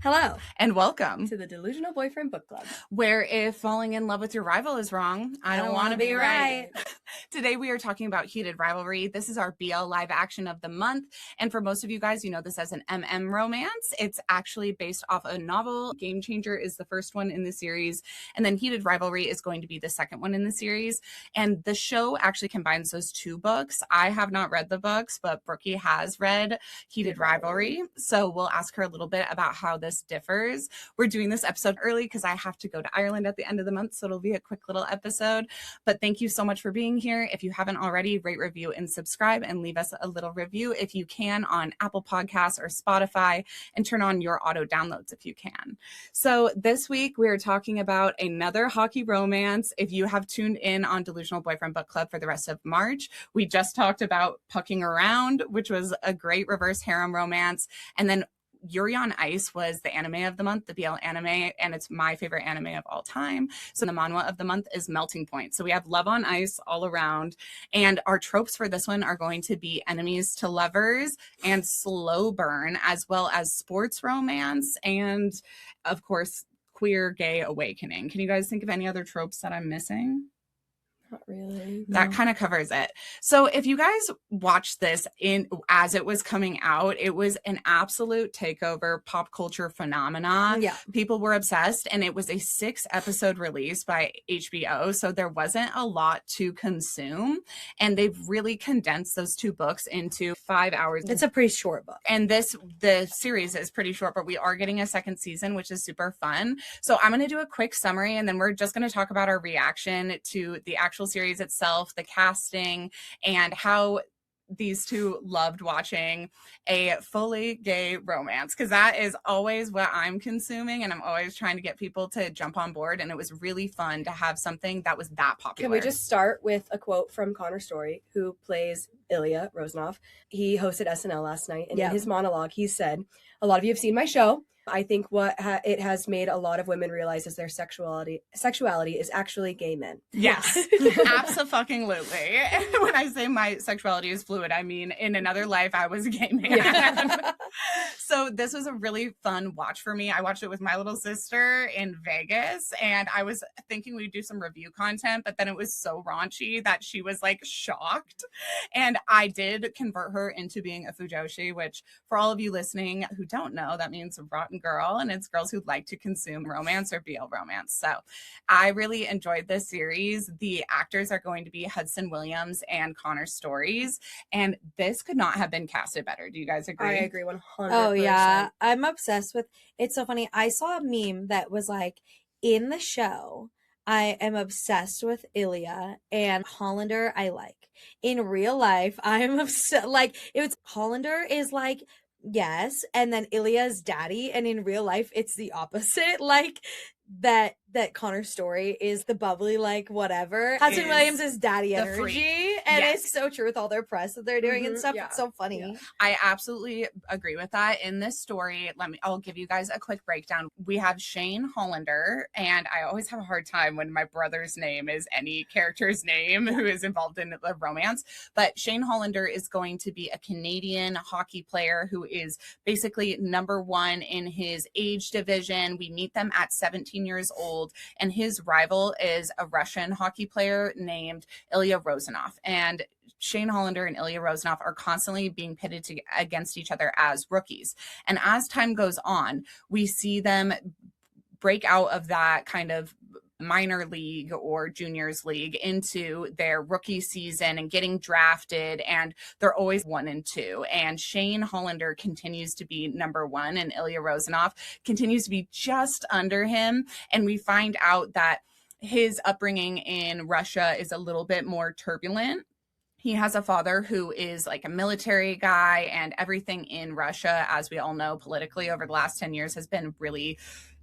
Hello, and welcome to the Delusional Boyfriend Book Club, where if falling in love with your rival is wrong, I don't want to be right. Today we are talking about Heated Rivalry. This is our BL live action of the month, and for most of you guys, you know this as an romance. It's actually based off a novel. Game Changer is the first one in the series, and then Heated Rivalry is going to be the second one in the series. And the show actually combines those two books. I have not read the books, but Brookie has read Heated Rivalry, so we'll ask her a little bit about how this differs. We're doing this episode early because I have to go to Ireland at the end of the month, so it'll be a quick little episode. But thank you so much for being here. If you haven't already, rate, review, and subscribe, and leave us a little review if you can on Apple Podcasts or Spotify, and turn on your auto downloads if you can. So this week we are talking about another hockey romance. If you have tuned in on Delusional Boyfriend Book Club for the rest of March, we just talked about Pucking Around, which was a great reverse harem romance. And then Yuri on Ice was the anime of the month, the BL anime, and it's my favorite anime of all time. So the manhwa of the month is Melting Point. So we have love on ice all around, and our tropes for this one are going to be enemies to lovers and slow burn, as well as sports romance, and of course, queer gay awakening. Can you guys think of any other tropes that I'm missing? Not really. That kind of covers it. So if you guys watched this as it was coming out, it was an absolute takeover pop culture phenomenon. Yeah. People were obsessed, and it was a 6-episode release by HBO. So there wasn't a lot to consume, and they've really condensed those two books into 5 hours. It's a pretty short book. And the series is pretty short, but we are getting a second season, which is super fun. So I'm going to do a quick summary, and then we're just going to talk about our reaction to the actual series itself, the casting, and how these two loved watching a fully gay romance, because that is always what I'm consuming, and I'm always trying to get people to jump on board, and it was really fun to have something that was that popular. Can we just start with a quote from Connor Story, who plays Ilya Rozanov? He hosted SNL last night, and in his monologue he said, "A lot of you have seen my show. I think what it has made a lot of women realize is their sexuality is actually gay men." Yes, absolutely. When I say my sexuality is fluid, I mean in another life I was a gay man. Yeah. So this was a really fun watch for me. I watched it with my little sister in Vegas, and I was thinking we'd do some review content, but then it was so raunchy that she was like shocked. And I did convert her into being a fujoshi, which for all of you listening who don't know, that means rotten girl, and it's girls who like to consume romance or BL romance. So I really enjoyed this series. The actors are going to be Hudson Williams and Connor Stories, and this could not have been casted better. Do you guys agree? I agree 100%. Oh yeah, I'm obsessed with. It's so funny. I saw a meme that was like, in the show, I am obsessed with Ilya, and Hollander I like. In real life, I am obsessed. Like, it's Hollander is like, yes, and then Ilya's daddy, and in real life it's the opposite. Like that Connor Story is the bubbly, like, whatever. Hudson Williams is daddy energy, and it's so true with all their press that they're doing and stuff. Yeah. It's so funny. Yeah. I absolutely agree with that. In this story, I'll give you guys a quick breakdown. We have Shane Hollander, and I always have a hard time when my brother's name is any character's name who is involved in the romance, but Shane Hollander is going to be a Canadian hockey player who is basically number one in his age division. We meet them at 17 years old, and his rival is a Russian hockey player named Ilya Rozanov. And Shane Hollander and Ilya Rozanov are constantly being pitted against each other as rookies. And as time goes on, we see them break out of that kind of minor league or juniors league into their rookie season and getting drafted, and they're always 1 and 2. And Shane Hollander continues to be number 1, and Ilya Rozanov continues to be just under him. And we find out that his upbringing in Russia is a little bit more turbulent. He has a father who is like a military guy, and everything in Russia, as we all know, politically over the last 10 years has been really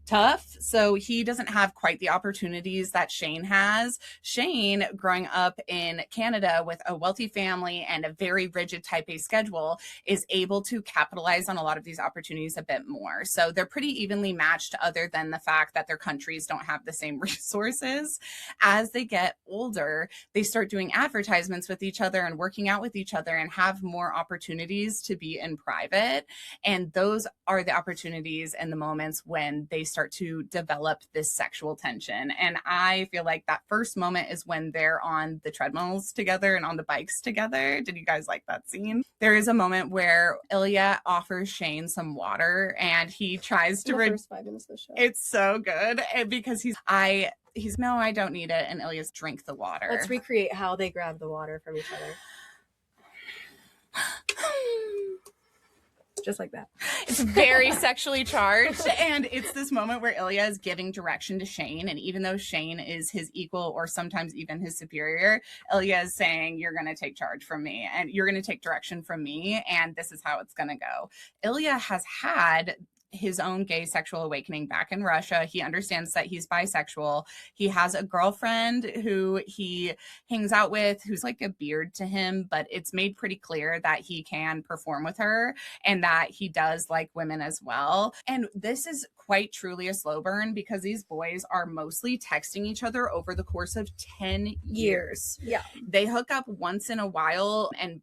tough. So he doesn't have quite the opportunities that Shane has. Shane, growing up in Canada with a wealthy family and a very rigid type A schedule, is able to capitalize on a lot of these opportunities a bit more. So they're pretty evenly matched, other than the fact that their countries don't have the same resources. As they get older, they start doing advertisements with each other and working out with each other and have more opportunities to be in private. And those are the opportunities and the moments when they start to develop this sexual tension. And I feel like that first moment is when they're on the treadmills together and on the bikes together. Did you guys like that scene? There is a moment where Ilya offers Shane some water and he tries to first 5 minutes of the show. It's so good because he's no, I don't need it. And Ilya's drink the water. Let's recreate how they grab the water from each other. Just like that. It's very sexually charged. And it's this moment where Ilya is giving direction to Shane. And even though Shane is his equal or sometimes even his superior, Ilya is saying, you're going to take charge from me and you're going to take direction from me. And this is how it's going to go. Ilya has had his own gay sexual awakening back in Russia. He understands that he's bisexual. He has a girlfriend who he hangs out with, who's like a beard to him, but it's made pretty clear that he can perform with her and that he does like women as well. And this is quite truly a slow burn because these boys are mostly texting each other over the course of 10 years. Yeah. They hook up once in a while and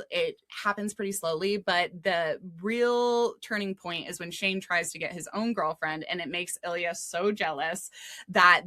it happens pretty slowly, but the real turning point is when Shane tries to get his own girlfriend, and it makes Ilya so jealous that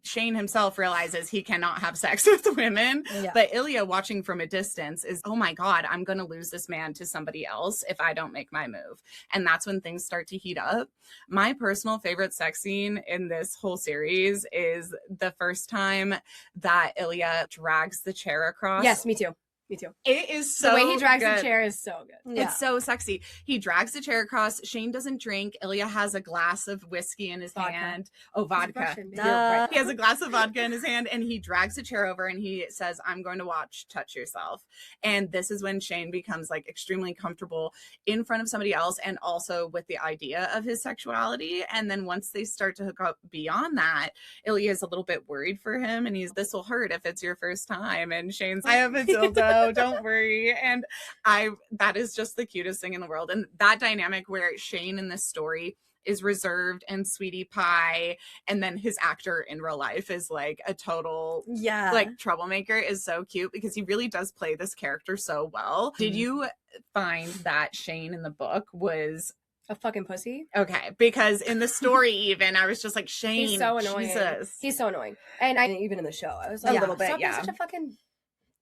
Shane himself realizes he cannot have sex with women. Yeah. But Ilya, watching from a distance, is, oh my God, I'm going to lose this man to somebody else if I don't make my move. And that's when things start to heat up. My personal favorite sex scene in this whole series is the first time that Ilya drags the chair across. Yes, me too. Me too. It is so the way he drags good. The chair is so good. Yeah. It's so sexy. He drags the chair across. Shane doesn't drink. Ilya has a glass of whiskey in his hand. Oh, vodka. Right. He has a glass of vodka in his hand and he drags the chair over and he says, I'm going to watch Touch Yourself. And this is when Shane becomes like extremely comfortable in front of somebody else and also with the idea of his sexuality. And then once they start to hook up beyond that, Ilya is a little bit worried for him and this will hurt if it's your first time. And Shane's, I have a dildo. Don't worry. And that is just the cutest thing in the world. And that dynamic where Shane in this story is reserved and sweetie pie, and then his actor in real life is like a total like troublemaker, is so cute because he really does play this character so well. Did you find that Shane in the book was a fucking pussy? Okay, because in the story even I was just like, Shane, he's so annoying. Jesus. He's so annoying. And even in the show I was like, a little bit, stop such a fucking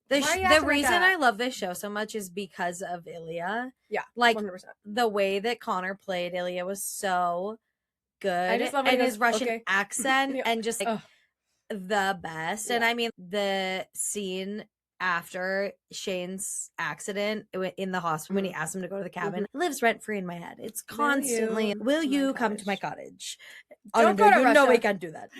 the reason I love this show so much is because of Ilya. Yeah, like 100%. The way that Connor played Ilya was so good. I just love his Russian accent and just like the best. Yeah. And I mean the scene after Shane's accident in the hospital when he asked him to go to the cabin lives rent free in my head. It's constantly, will you come to my cottage? Don't go to Russia. No, we can't do that.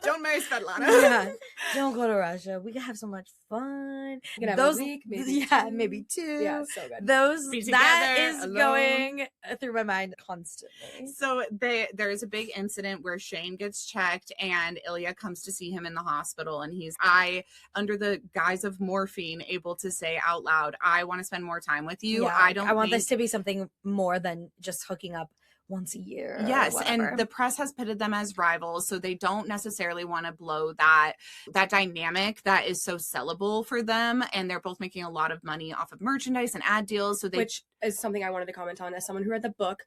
Don't marry Svetlana. Yeah, don't go to Russia. We can have so much fun. You can have a week, maybe two. Yeah, so good. That is alone. going through my mind constantly. So there's a big incident where Shane gets checked and Ilya comes to see him in the hospital, and he's under the guise of morphine able to say out loud, I want to spend more time with you. Yeah, I want this to be something more than just hooking up once a year. Yes, and the press has pitted them as rivals, so they don't necessarily want to blow that dynamic that is so sellable for them, and they're both making a lot of money off of merchandise and ad deals. So which is something I wanted to comment on as someone who read the book.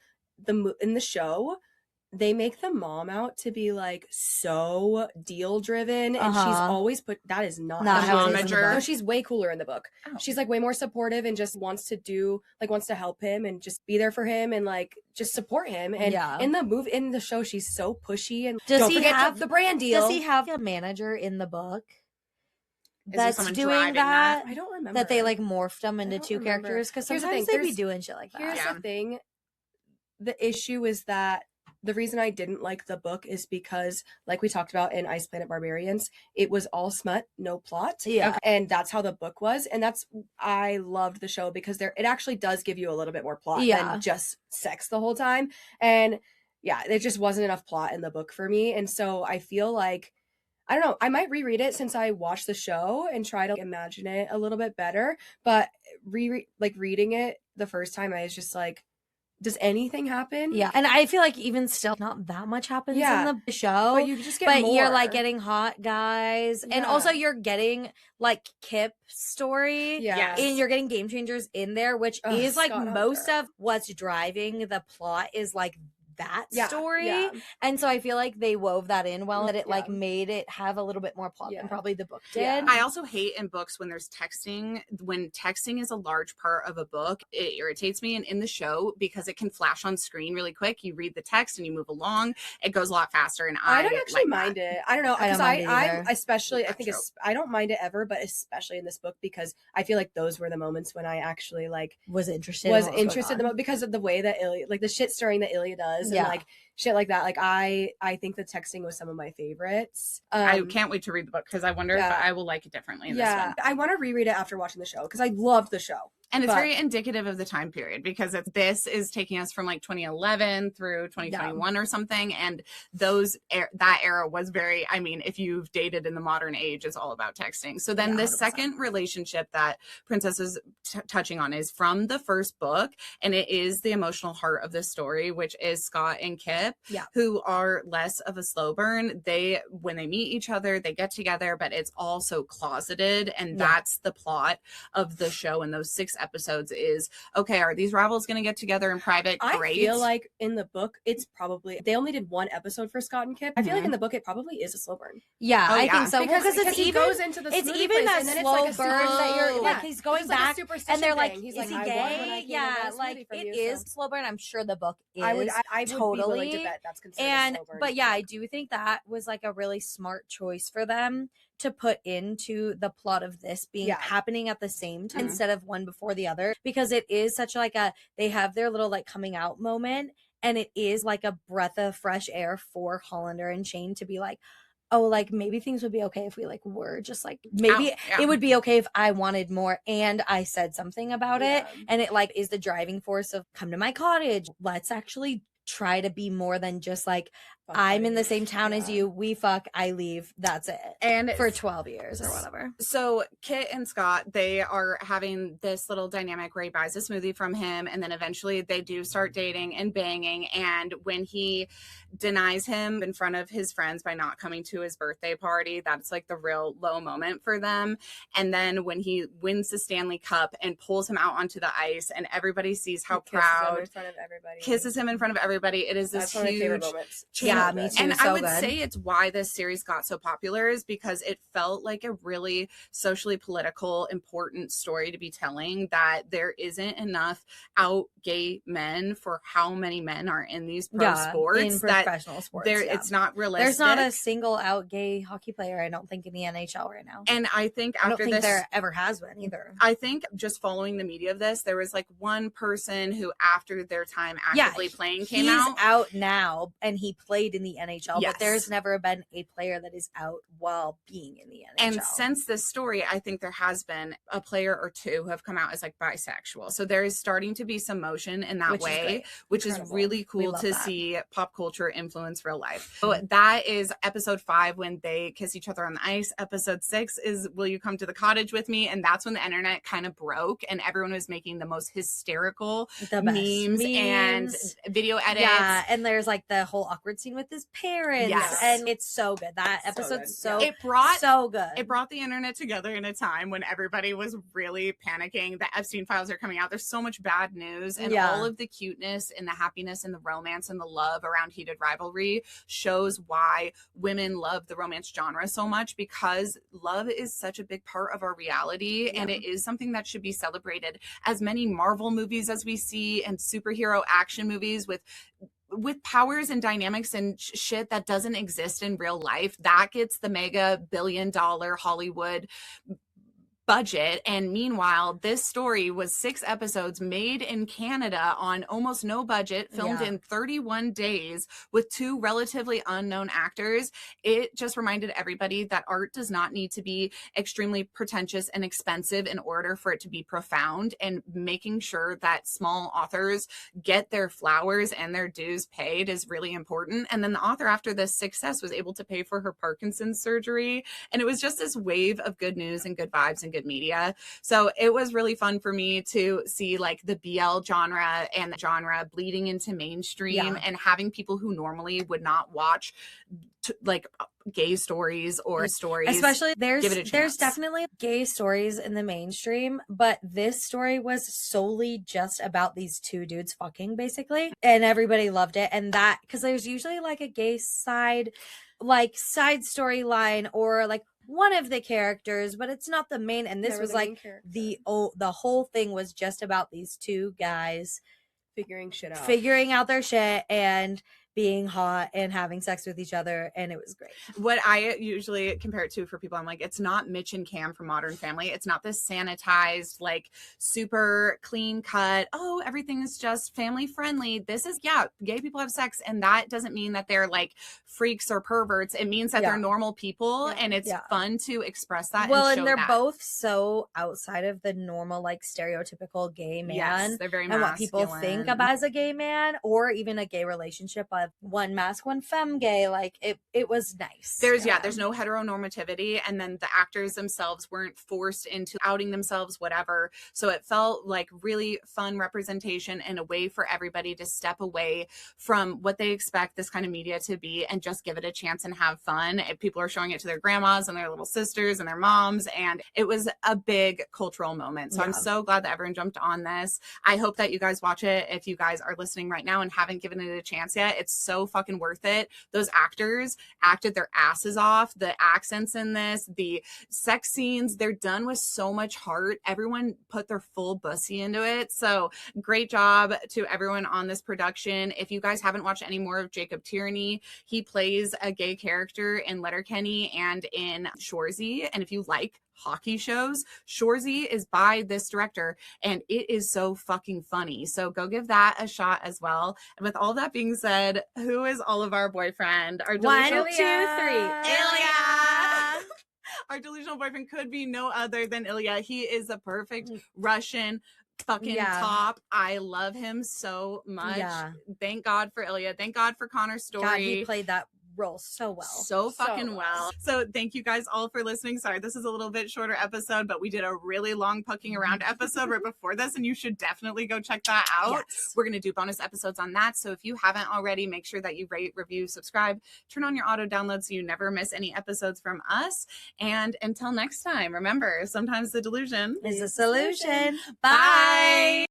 In the show, they make the mom out to be like so deal driven, and she's always that is not how it is. No, she's way cooler in the book. Oh. She's like way more supportive and just wants to help him and just be there for him and like just support him. And in the show, she's so pushy. And don't forget the brand deal. Does he have a manager in the book that's doing that? I don't remember that they like morphed them into two characters, because sometimes they be doing shit like that. Here's the thing: the issue is that. The reason I didn't like the book is because, like we talked about in Ice Planet Barbarians, it was all smut, no plot. Yeah. And that's how the book was. And I loved the show because it actually does give you a little bit more plot than just sex the whole time. And yeah, there just wasn't enough plot in the book for me. And so I feel like, I don't know, I might reread it since I watched the show and try to imagine it a little bit better. But reading it the first time, I was just like, does anything happen? Yeah. And I feel like even still not that much happens in the show. But you just get more. You're like getting hot guys. Yeah. And also you're getting like Kip's story. Yes. And you're getting Game Changers in there, which is like most of what's driving the plot is like that story. Yeah. And so I feel like they wove that in well, that it like made it have a little bit more plot than probably the book did. Yeah. I also hate in books when there's texting. When texting is a large part of a book, it irritates me. And in the show, because it can flash on screen really quick, you read the text and you move along, it goes a lot faster. And I don't actually mind it. I don't know, because I especially, I think I don't mind it ever, but especially in this book, because I feel like those were the moments when I actually like was interested the most, because of the way that Ilya, like the shit stirring that Ilya does. And like shit like that. Like I think the texting was some of my favorites. I can't wait to read the book because I wonder if I will like it differently in this one. I want to reread it after watching the show because I loved the show. And it's very indicative of the time period because this is taking us from like 2011 through 2021 or something. And that era was very, I mean, if you've dated in the modern age, it's all about texting. So then the second relationship that Princess is touching on is from the first book. And it is the emotional heart of the story, which is Scott and Kip, who are less of a slow burn. When they meet each other, they get together, but it's all so closeted. And that's the plot of the show. And those 6 episodes is, okay, are these rivals going to get together in private? Great. I feel like in the book, it's probably, they only did 1 episode for Scott and Kip. I feel like in the book, it probably is a slow burn. Yeah, I think so. Because he goes into the it's even that slow burn that you're like, he's going back and they're like, is he gay? Yeah, like it is slow burn. I'm sure the book is. I would be willing to bet that's considered a slow burn. But yeah, I do think that was like a really smart choice for them to put into the plot of this being happening at the same time instead of one before the other, because it is such like they have their little like coming out moment, and it is like a breath of fresh air for Hollander and Shane to be like, oh, like maybe things would be okay if we like were just like, maybe it would be okay if I wanted more and I said something about it, and it like is the driving force of come to my cottage, let's actually try to be more than just like I'm in the same town as you, we fuck, I leave, that's it. And for 12 years or whatever. So Kit and Scott, they are having this little dynamic where he buys a smoothie from him, and then eventually they do start dating and banging. And when he denies him in front of his friends by not coming to his birthday party, that's like the real low moment for them. And then when he wins the Stanley Cup and pulls him out onto the ice and everybody sees how proud, kisses him in front of everybody, it is this huge change. Yeah, me too. And I would say it's why this series got so popular is because it felt like a really socially political, important story to be telling, that there isn't enough out gay men for how many men are in these pro sports. In professional sports. It's not realistic. There's not a single out gay hockey player, I don't think, in the NHL right now. And I think after I don't think there ever has been either. I think just following the media of this, there was like one person who after their time actively playing came out. He's out now and he played in the NHL, but there's never been a player that is out while being in the NHL. And since this story, I think there has been a player or two who have come out as like bisexual. So there is starting to be some motion in that way, which is really cool to see pop culture influence real life. So that is episode 5 when they kiss each other on the ice. Episode 6 is Will You Come to the Cottage with Me? And that's when the internet kind of broke and everyone was making the most hysterical memes and video edits. Yeah, and there's like the whole awkward scene with his parents. Yes. And it's so good. That episode's so good. It brought the internet together in a time when everybody was really panicking. The Epstein files are coming out. There's so much bad news, and all of the cuteness and the happiness and the romance and the love around Heated Rivalry shows why women love the romance genre so much, because love is such a big part of our reality, and it is something that should be celebrated. As many Marvel movies as we see and superhero action movies with powers and dynamics and shit that doesn't exist in real life, that gets the mega $1 billion Hollywood budget. And meanwhile, this story was 6 episodes made in Canada on almost no budget, filmed in 31 days with 2 relatively unknown actors. It just reminded everybody that art does not need to be extremely pretentious and expensive in order for it to be profound, and making sure that small authors get their flowers and their dues paid is really important. And then the author, after this success, was able to pay for her Parkinson's surgery. And it was just this wave of good news and good vibes and good media. So it was really fun for me to see like the BL genre and the genre bleeding into mainstream, and having people who normally would not watch like gay stories or stories, especially there's definitely gay stories in the mainstream, but this story was solely just about these 2 dudes fucking, basically, and everybody loved it. And that, because there's usually like a gay side storyline, or like one of the characters, but it's not the main. And this was like the whole thing was just about these 2 guys figuring out their shit and being hot and having sex with each other, and it was great. What I usually compare it to for people, I'm like, it's not Mitch and Cam from Modern Family. It's not this sanitized, like super clean cut, oh, everything is just family friendly. This is, gay people have sex, and that doesn't mean that they're like freaks or perverts. It means that they're normal people, and it's fun to express that. Well, and they're that. Both so outside of the normal, like stereotypical gay man. Yes, they're very and masculine. What people think of as a gay man, or even a gay relationship of one mask, one femme gay. Like it was nice. There's no heteronormativity, and then the actors themselves weren't forced into outing themselves, whatever. So it felt like really fun representation and a way for everybody to step away from what they expect this kind of media to be and just give it a chance and have fun. People are showing it to their grandmas and their little sisters and their moms, and it was a big cultural moment. So I'm so glad that everyone jumped on this. I hope that you guys watch it. If you guys are listening right now and haven't given it a chance yet, it's so fucking worth it. Those actors acted their asses off. The accents in this, the sex scenes, they're done with so much heart. Everyone put their full bussy into it. So great job to everyone on this production. If you guys haven't watched any more of Jacob Tierney, he plays a gay character in Letterkenny and in Shoresy. And if you like hockey shows, Shoresy is by this director, and it is so fucking funny. So go give that a shot as well. And with all that being said, who is Oliver boyfriend? Our 1, 2, 3. Ilya. Our delusional boyfriend could be no other than Ilya. He is a perfect Russian fucking top. I love him so much. Thank God for Ilya. Thank God for Connor's story. God, he played that role so well. So fucking well. So thank you guys all for listening. Sorry, this is a little bit shorter episode, but we did a really long poking around episode right before this, and you should definitely go check that out. Yes. We're going to do bonus episodes on that. So if you haven't already, make sure that you rate, review, subscribe, turn on your auto download so you never miss any episodes from us. And until next time, remember, sometimes the delusion is a solution. Bye.